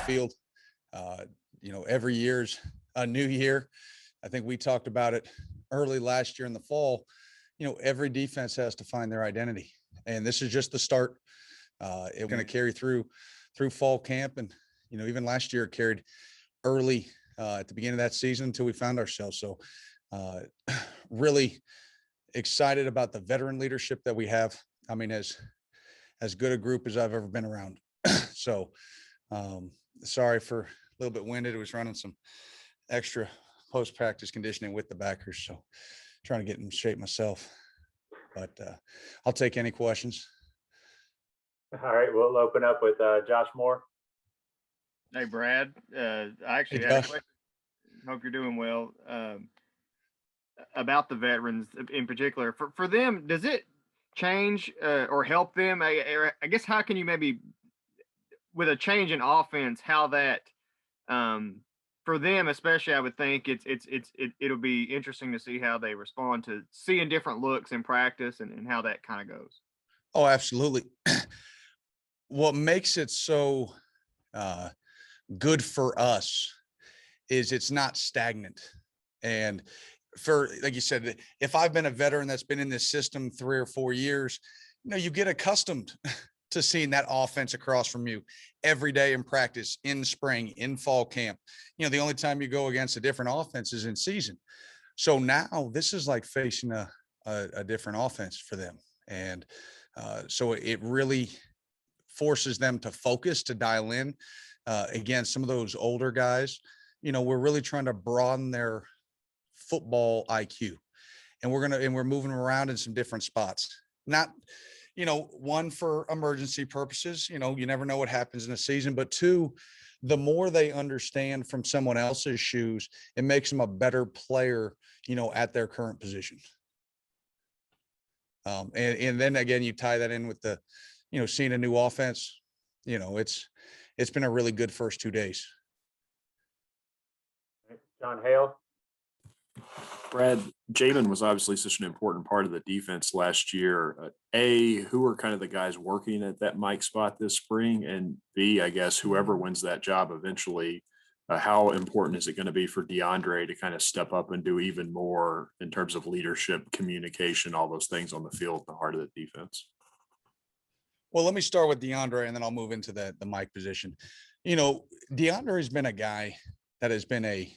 field. Every year's a new year. I think we talked about it early last year in the fall. Every defense has to find their identity, and this is just the start. It's going to carry through fall camp, and even last year it carried early at the beginning of that season until we found ourselves. So really excited about the veteran leadership that we have. I mean, as good a group as I've ever been around. So sorry for a little bit winded. It was running some extra post-practice conditioning with the backers, so trying to get in shape myself. But I'll take any questions. All right, we'll open up with Josh Moore. Hey, Brad. I actually had a question. Hope you're doing well. About the veterans in particular, for them, does it change or help them? I guess how can you maybe, with a change in offense, how that for them especially, I would think it'll be interesting to see how they respond to seeing different looks in practice and how that kind of goes. Oh, absolutely. What makes it so good for us is it's not stagnant. And for, like you said, if I've been a veteran that's been in this system 3 or 4 years, you get accustomed to seeing that offense across from you every day in practice, in spring, in fall camp. The only time you go against a different offense is in season. So now this is like facing a different offense for them. And so it really forces them to focus, to dial in. Again, some of those older guys, we're really trying to broaden their football IQ, and we're moving them around in some different spots. Not, one, for emergency purposes, you never know what happens in a season, but two, the more they understand from someone else's shoes, it makes them a better player, at their current position. And then again, you tie that in with the, seeing a new offense, it's been a really good first 2 days. John Hale. Brad, Jamin was obviously such an important part of the defense last year. Who are kind of the guys working at that Mike spot this spring? And B, I guess, whoever wins that job eventually, how important is it going to be for DeAndre to kind of step up and do even more in terms of leadership, communication, all those things on the field, the heart of the defense? Well, let me start with DeAndre, and then I'll move into the Mike position. DeAndre has been a guy that has been a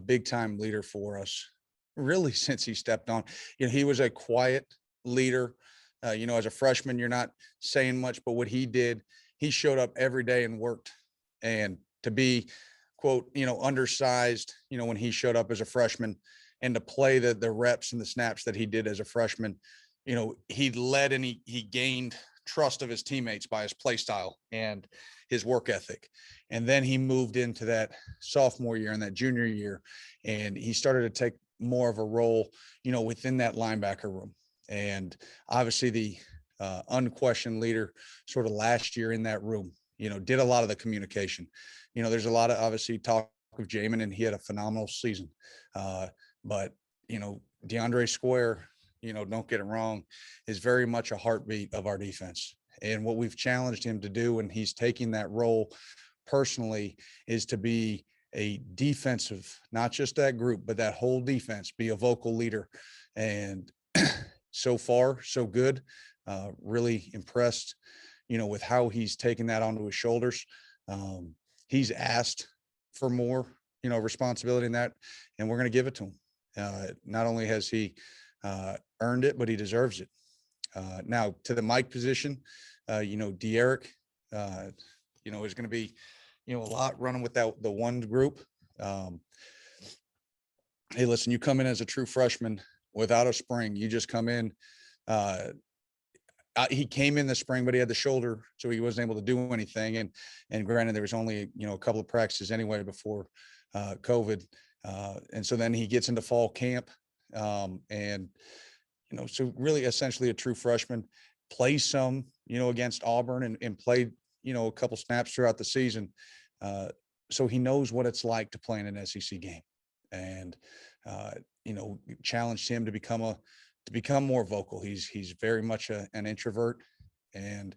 big time leader for us really since he stepped on. He was a quiet leader. As a freshman, you're not saying much, but what he did, he showed up every day and worked. And to be, quote, undersized, when he showed up as a freshman, and to play the reps and the snaps that he did as a freshman, he led and he gained trust of his teammates by his play style and his work ethic. And then he moved into that sophomore year and that junior year, and he started to take more of a role, within that linebacker room. And obviously the unquestioned leader sort of last year in that room, did a lot of the communication. There's a lot of obviously talk of Jamin, and he had a phenomenal season. But DeAndre Square, don't get it wrong, is very much a heartbeat of our defense. And what we've challenged him to do, and he's taking that role personally, is to be a defensive, not just that group, but that whole defense, be a vocal leader. And so far, so good. Really impressed, with how he's taken that onto his shoulders. He's asked for more, responsibility in that, and we're going to give it to him. Not only has he earned it, but he deserves it. Now to the Mike position, De'Eric, is going to be, a lot running with the one group. Hey, listen, you come in as a true freshman without a spring. You just come in. He came in the spring, but he had the shoulder, so he wasn't able to do anything. And granted, there was only, a couple of practices anyway before COVID. And so then he gets into fall camp. And, so really essentially a true freshman, plays some, against Auburn and played, a couple snaps throughout the season. So he knows what it's like to play in an SEC game, and, challenged him to become more vocal. He's very much an introvert, and,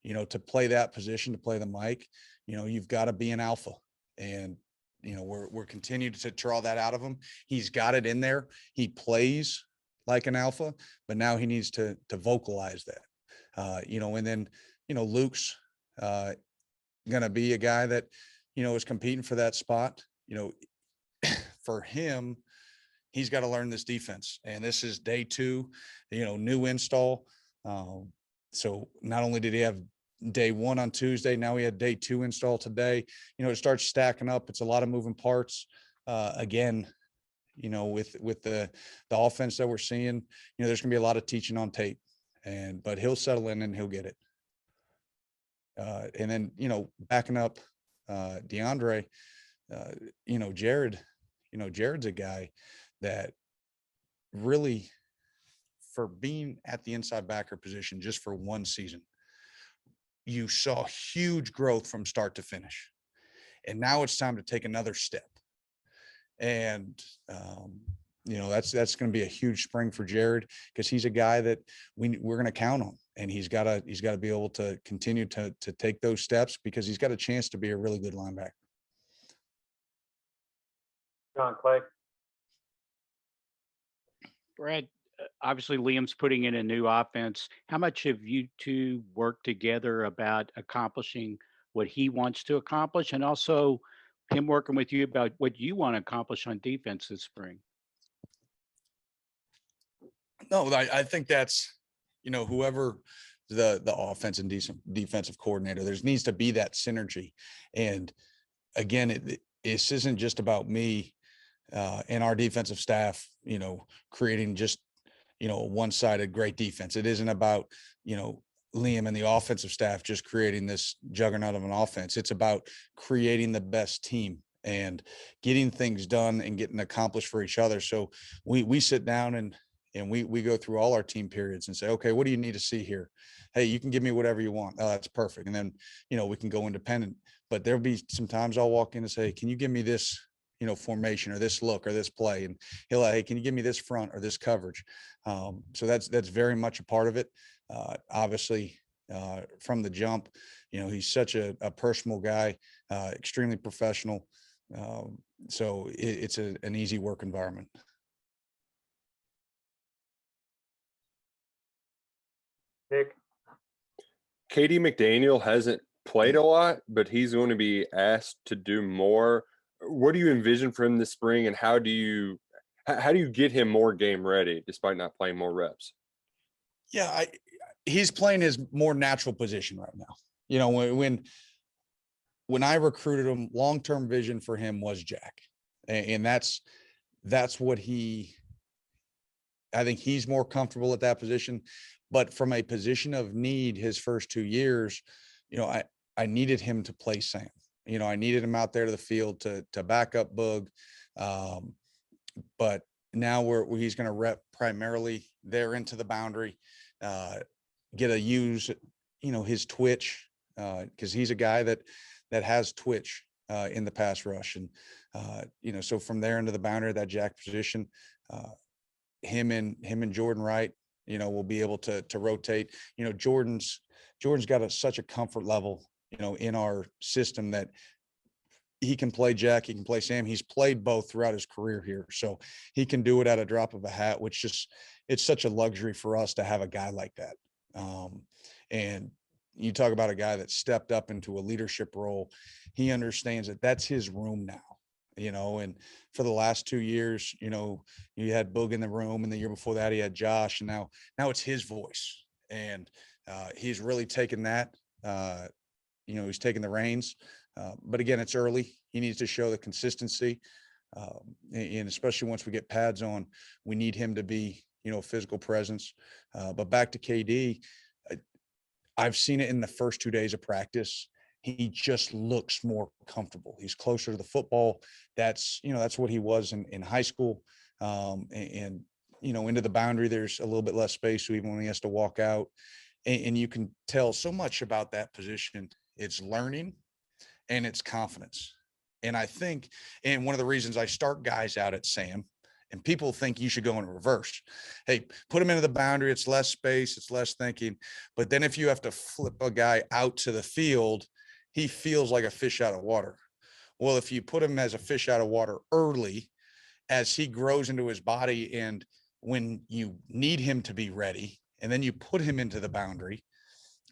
to play that position, to play the mic, you've got to be an alpha. And, we're continuing to draw that out of him. He's got it in there. He plays like an alpha, but now he needs to vocalize that. And then, Luke's going to be a guy that, is competing for that spot. For him, he's got to learn this defense. And this is day 2, new install. So not only did he have day 1 on Tuesday, now we had day 2 install today. It starts stacking up. It's a lot of moving parts. Again, with the offense that we're seeing, there's gonna be a lot of teaching on tape, but he'll settle in and he'll get it. And then, backing up DeAndre, Jared's a guy that really, for being at the inside backer position just for 1 season, you saw huge growth from start to finish. And now it's time to take another step. And, that's going to be a huge spring for Jared, because he's a guy that we're going to count on, and he's got to be able to continue to take those steps, because he's got a chance to be a really good linebacker. John Clay. Brad, obviously Liam's putting in a new offense. How much have you two worked together about accomplishing what he wants to accomplish, and also him working with you about what you want to accomplish on defense this spring? No, I think that's, whoever the offense and defensive coordinator, there needs to be that synergy. And again, this isn't just about me and our defensive staff, creating just, a one-sided great defense. It isn't about, Liam and the offensive staff just creating this juggernaut of an offense. It's about creating the best team and getting things done and getting accomplished for each other. So we sit down and we go through all our team periods and say, okay, what do you need to see here? Hey, you can give me whatever you want. Oh, that's perfect. And then, we can go independent. But there'll be some times I'll walk in and say, can you give me this, formation or this look or this play? And he'll, hey, can you give me this front or this coverage? So that's very much a part of it. Obviously, from the jump, he's such a personal guy, extremely professional. So it's an easy work environment. Nick. KD McDaniel hasn't played a lot, but he's going to be asked to do more. What do you envision for him this spring, and how do you get him more game ready despite not playing more reps? Yeah, he's playing his more natural position right now. When I recruited him, long-term vision for him was Jack, and that's what I think he's more comfortable at that position. But from a position of need, his first 2 years, I needed him to play Sam. I needed him out there to the field to back up Boog. But now he's going to rep primarily there into the boundary, get to use, his twitch, because he's a guy that has twitch in the pass rush. And, so from there into the boundary, that Jack position, him and Jordan Wright, will be able to rotate. Jordan's got such a comfort level, in our system, that he can play Jack, he can play Sam. He's played both throughout his career here. So he can do it at a drop of a hat, which it's such a luxury for us to have a guy like that. And you talk about a guy that stepped up into a leadership role. He understands that that's his room now. And for the last 2 years, you had Boog in the room, and the year before that he had Josh, and now it's his voice. And he's really taken that, he's taken the reins. But again, it's early. He needs to show the consistency. And especially once we get pads on, we need him to be, a physical presence. But back to KD, I've seen it in the first 2 days of practice. He just looks more comfortable. He's closer to the football. That's what he was in high school. And into the boundary, there's a little bit less space. So even when he has to walk out, and you can tell so much about that position. It's learning and it's confidence. And I think, and one of the reasons I start guys out at Sam And people think you should go in reverse. Hey, put him into the boundary. It's less space. It's less thinking. But then if you have to flip a guy out to the field, he feels like a fish out of water. Well, if you put him as a fish out of water early, as he grows into his body, and when you need him to be ready, and then you put him into the boundary,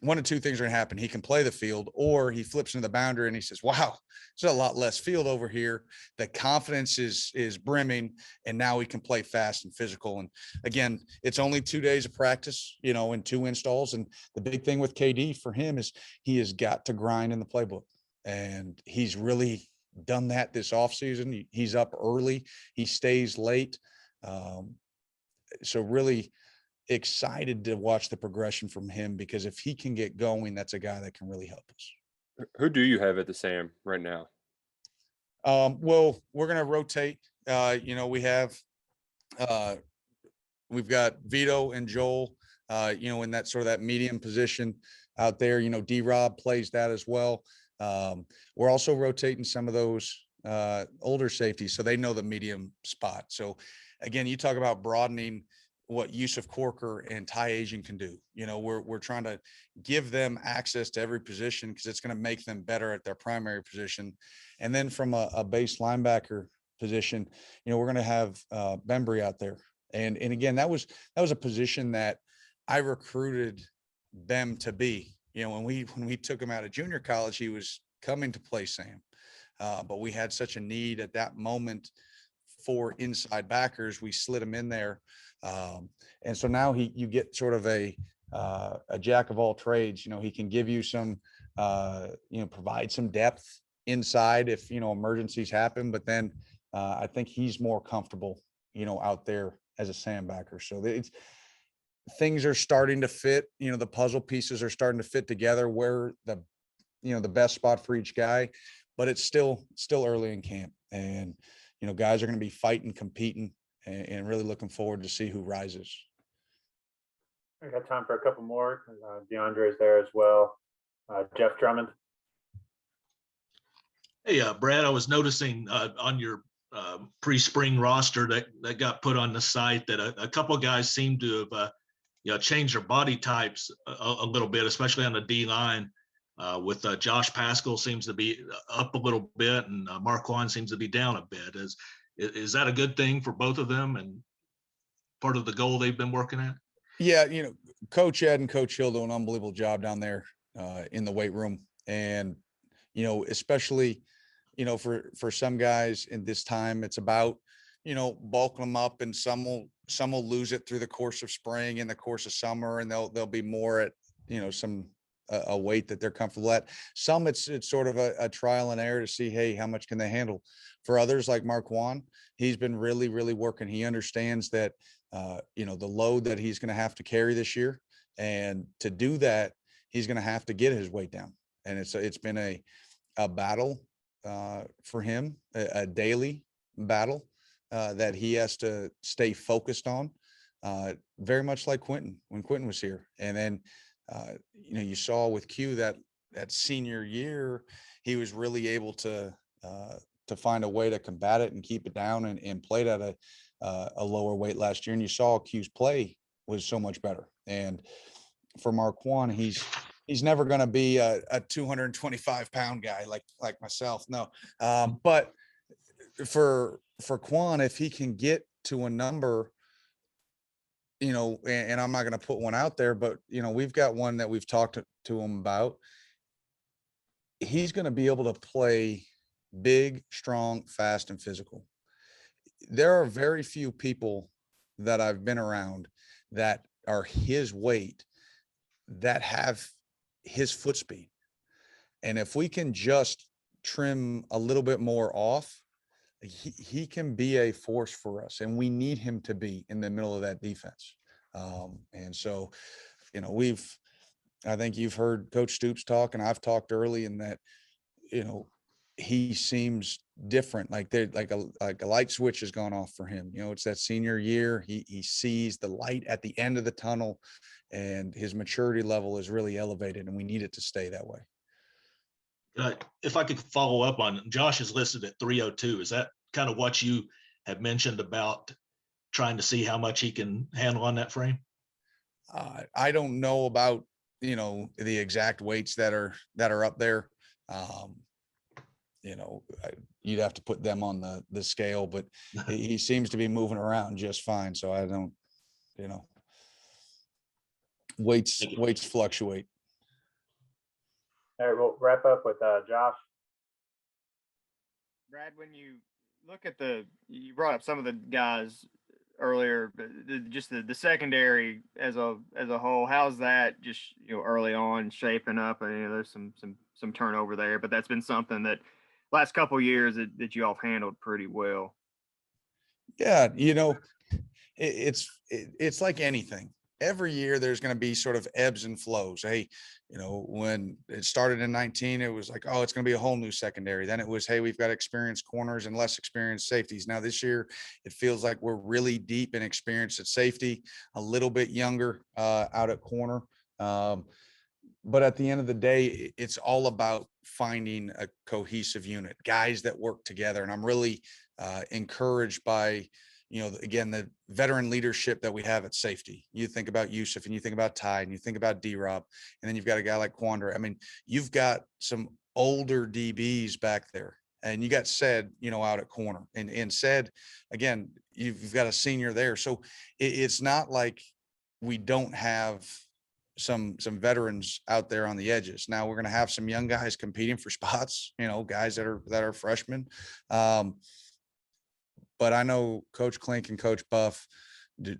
one of two things are going to happen. He can play the field, or he flips into the boundary and he says, wow, there's a lot less field over here. The confidence is brimming, and now he can play fast and physical. And again, it's only 2 days of practice, and 2 installs. And the big thing with KD for him is he has got to grind in the playbook, and he's really done that this offseason. He's up early. He stays late. So really excited to watch the progression from him, because if he can get going, that's a guy that can really help us. Who do you have at the Sam right now? Well, we're going to rotate. We've got Vito and Joel, in that sort of that medium position out there. D-Rob plays that as well. We're also rotating some of those older safeties, so they know the medium spot. So again, you talk about broadening what Yusuf Corker and Ty Asian can do. We're trying to give them access to every position, because it's going to make them better at their primary position. And then from a base linebacker position, we're going to have Bembry out there. And again, that was a position that I recruited them to be. When we took him out of junior college, he was coming to play Sam. But we had such a need at that moment for inside backers, we slid him in there. And so now you get sort of a jack of all trades. He can give you some, provide some depth inside if, emergencies happen. But then I think he's more comfortable, out there as a Sam backer. So things are starting to fit. The puzzle pieces are starting to fit together, where the best spot for each guy. But it's still early in camp, and guys are going to be fighting, competing, and really looking forward to see who rises. I got time for a couple more. DeAndre is there as well. Jeff Drummond. Hey, Brad, I was noticing on your pre-spring roster that got put on the site that a couple of guys seem to have changed their body types a little bit, especially on the D line. With Josh Pascal seems to be up a little bit, and Marquand seems to be down a bit. Is that a good thing for both of them, and part of the goal they've been working at? Yeah, Coach Ed and Coach Hill do an unbelievable job down there in the weight room. And, especially, for some guys in this time, it's about, bulking them up, and some will lose it through the course of spring, in the course of summer, and they'll be more at, a weight that they're comfortable at. Some it's sort of a trial and error to see, hey, how much can they handle? For others, like Marquand, he's been really, really working. He understands that, the load that he's going to have to carry this year. And to do that, he's going to have to get his weight down. And it's been a battle for him, a daily battle that he has to stay focused on, very much like Quentin, when Quentin was here. And then, you saw with Q that senior year, he was really able to find a way to combat it and keep it down, and played at a lower weight last year. And you saw Q's play was so much better. And for Marquand, he's never going to be a 225-pound guy like myself. No. But for Quan, if he can get to a number, and I'm not going to put one out there, but, we've got one that we've talked to him about. He's going to be able to play big, strong, fast, and physical. There are very few people that I've been around that are his weight that have his foot speed. And if we can just trim a little bit more off, he can be a force for us, and we need him to be in the middle of that defense. And so, I think you've heard Coach Stoops talk, and I've talked early in that, he seems different. Like a light switch has gone off for him. It's that senior year. He sees the light at the end of the tunnel, and his maturity level is really elevated, and we need it to stay that way. If I could follow up on, Josh is listed at 302. Is that kind of what you have mentioned about trying to see how much he can handle on that frame? I don't know about, the exact weights that are up there. You'd have to put them on the scale, but he seems to be moving around just fine. So I don't, weights Thank you. weights fluctuate. All right, we'll wrap up with Josh. Brad, when you look at you brought up some of the guys earlier, but just the secondary as a whole, how's that just early on shaping up? I mean, there's some turnover there, but that's been something that last couple of years that you all have handled pretty well. Yeah, it's like anything. Every year there's going to be sort of ebbs and flows. Hey, when it started in 19, it was like, oh, it's going to be a whole new secondary. Then it was, hey, we've got experienced corners and less experienced safeties. Now this year, it feels like we're really deep in experience at safety, a little bit younger out at corner. But at the end of the day, it's all about finding a cohesive unit, guys that work together. And I'm really encouraged by, again, the veteran leadership that we have at safety. You think about Yusuf and you think about Ty and you think about D-Rob, and then you've got a guy like Quandra. I mean, you've got some older DBs back there, and you got Said, out at corner, and Said, again, you've got a senior there. So it's not like we don't have some veterans out there on the edges. Now we're going to have some young guys competing for spots, guys that are freshmen. But I know Coach Klink and Coach Buff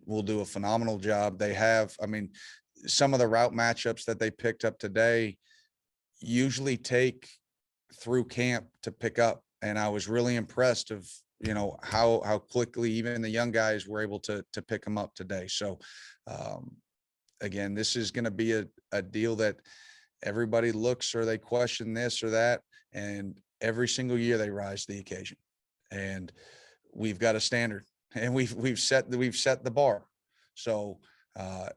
will do a phenomenal job. They have, I mean, some of the route matchups that they picked up today usually take through camp to pick up. And I was really impressed of, how quickly even the young guys were able to pick them up today. So, again, this is going to be a deal that everybody looks or they question this or that. And every single year they rise to the occasion. And we've got a standard, and we've set the bar. So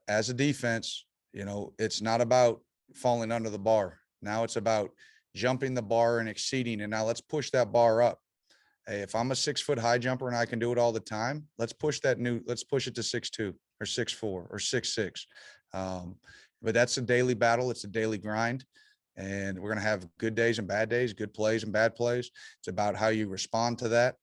as a defense, it's not about falling under the bar. Now it's about jumping the bar and exceeding. And now let's push that bar up. Hey, if I'm a 6-foot high jumper and I can do it all the time, let's push it to 6'2" or 6'4" or 6'6". But that's a daily battle. It's a daily grind. And we're going to have good days and bad days, good plays and bad plays. It's about how you respond to that.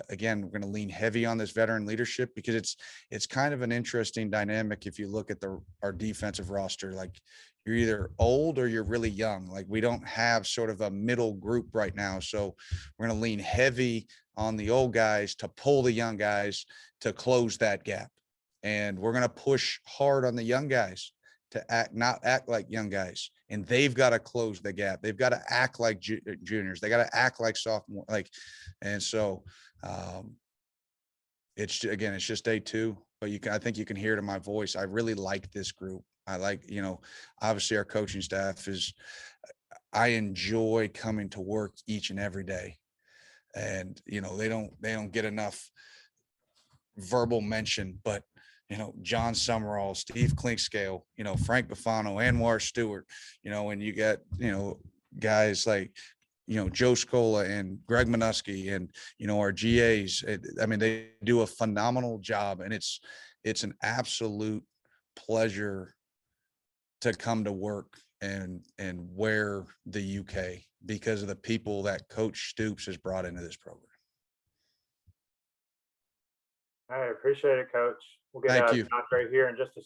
Again, we're going to lean heavy on this veteran leadership because it's kind of an interesting dynamic. If you look at our defensive roster, like you're either old or you're really young. Like we don't have sort of a middle group right now. So we're going to lean heavy on the old guys to pull the young guys to close that gap. And we're going to push hard on the young guys to not act like young guys, and they've got to close the gap. They've got to act like juniors. They got to act like sophomore. And so it's just day two, but I think you can hear it in my voice. I really like this group. I like, obviously our coaching staff I enjoy coming to work each and every day. And, they don't get enough verbal mention, but John Summerall, Steve Clinkscale, Frank Buffano, Anwar Stewart, and you got, guys like, Joe Scola and Greg Minuski and, our GAs. I mean, they do a phenomenal job, and it's an absolute pleasure to come to work and wear the UK because of the people that Coach Stoops has brought into this program. I appreciate it, Coach. We'll get Thank you. Josh right here in just a